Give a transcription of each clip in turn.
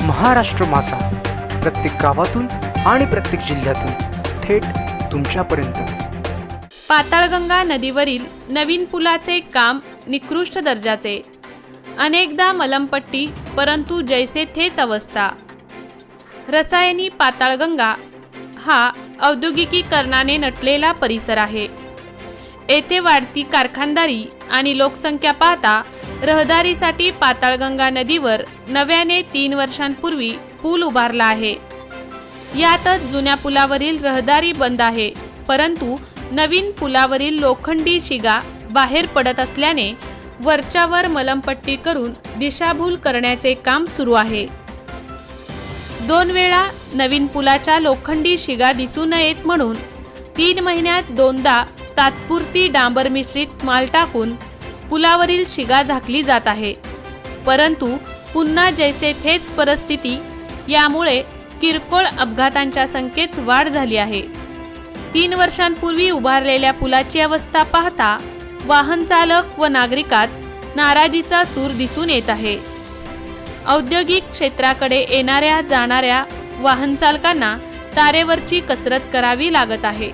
महाराष्ट्र माझा, प्रत्येक गावातून आणि प्रत्येक जिल्ह्यातून थेट तुमच्यापर्यंत। पाताळगंगा नदीवरील नवीन पुलाचे काम निकृष्ट दर्जाचे, अनेकदा मलमपट्टी, परंतु जैसे थेच अवस्था। रसायनी पाताळगंगा हा औद्योगिकीकरणाने नटलेला परिसर आहे। येथे वाढती कारखानदारी आणि लोकसंख्या पाहता रहदारीसाठी पाताळगंगा नदीवर नव्याने 3 वर्षांपूर्वी पूल उभारला आहे। यातच जुन्या पुलावरील रहदारी बंद आहे, परंतु नवीन पुलावरील लोखंडी शिगा बाहेर पडत असल्याने वरच्यावर मलमपट्टी करून दिशाभूल करण्याचे काम सुरू आहे। 2 वेळा नवीन पुलाच्या लोखंडी शिगा दिसू नयेत म्हणून 3 महिन्यात 2दा तात्पुरती डांबर मिश्रित माल टाकून पुलावरील शिगा झाकली जात आहे, परंतु पुन्हा जैसे थेच परिस्थिती। यामुळे किरकोळ अपघातांच्या संख्येत वाढ झाली आहे। 3 वर्षांपूर्वी उभारलेल्या पुलाची अवस्था पाहता वाहन चालक व नागरिकात नाराजीचा सूर दिसून येत आहे। औद्योगिक क्षेत्राकडे येणाऱ्या जाणाऱ्या वाहन चालकांना तारेवरची कसरत करावी लागत आहे।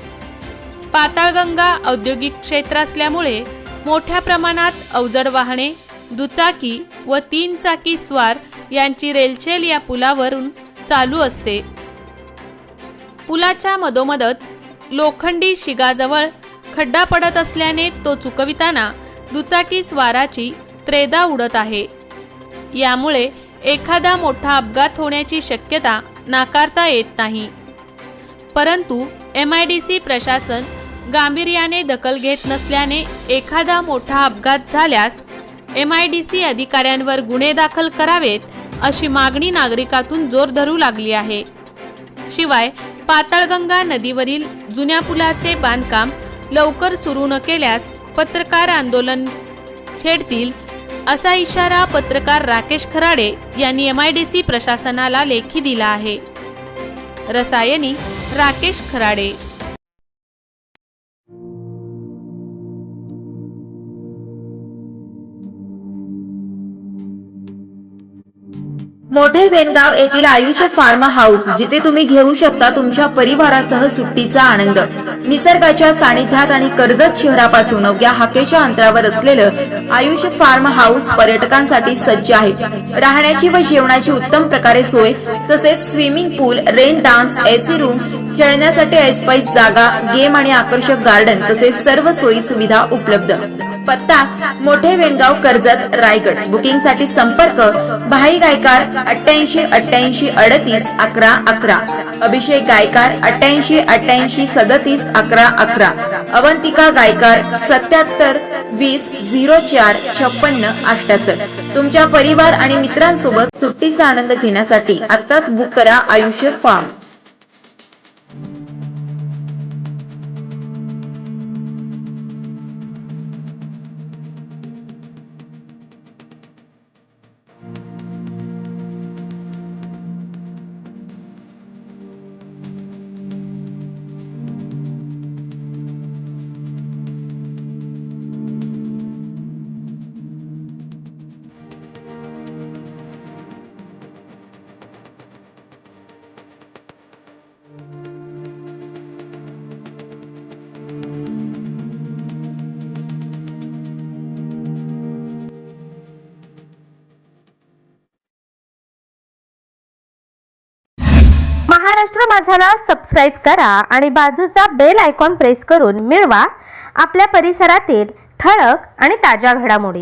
पाताळगंगा औद्योगिक क्षेत्र असल्यामुळे मोठ्या प्रमाणात अवजड वाहने, दुचाकी व 3 चाकी स्वार यांची रेलचेल या पुलावरून चालू असते। पुलाच्या मधोमधच लोखंडी शिगाजवळ खड्डा पडत असल्याने तो चुकविताना दुचाकी स्वाराची त्रेधा उडत आहे। यामुळे एखादा मोठा अपघात होण्याची शक्यता नाकारता येत नाही, परंतु MIDC प्रशासन गांभीर्याने दखल घेत नसल्याने एखादा मोठा अपघात झाल्यास MIDC अधिकाऱ्यांवर गुन्हे दाखल करावेत अशी मागणी नागरिकातून जोर धरू लागली आहे। शिवाय पाताळगंगा नदीवरील जुन्या पुलाचे बांधकाम लवकर सुरू न केल्यास पत्रकार आंदोलन छेडतील असा इशारा पत्रकार राकेश खराडे यांनी MIDC प्रशासनाला लेखी दिला आहे। रसायनी राकेश खराडे। मोठे वेणगाव येथील आयुष्य फार्म हाऊस, जिथे तुम्ही घेऊ शकता तुमच्या परिवारासह सुट्टीचा आनंद। निसर्गाच्या सानिध्यात आणि कर्जत शहरापासून अवघ्या हाकेच्या अंतरावर असलेलं आयुष्य फार्म हाऊस पर्यटकांसाठी सज्ज आहे। राहण्याची व जेवणाची उत्तम प्रकारे सोय, तसेच स्विमिंग पूल, रेन डान्स, AC रूम, खेळण्यासाठी ऐसपैस जागा, गेम आणि आकर्षक गार्डन तसेच सर्व सोयी सुविधा उपलब्ध। पत्ता मोठे वेणगाव, कर्जत, रायगड। बुकिंग साठी संपर्क भाई गायकार 88 88 38 11 11, अभिषेक गायकार 88 88 37 11 11, अवंतिका गायकार 77 20 04 56 78। तुमच्या परिवार आणि मित्रांसोबत सुट्टीचा आनंद घेण्यासाठी आताच बुक करा आयुष्य फार्म। महाराष्ट्र माझाला सबस्क्राइब करा आणि बाजूचा बेल आयकॉन प्रेस करून मिळवा आपल्या परिसरातील ठळक आणि ताज्या घडामोडी।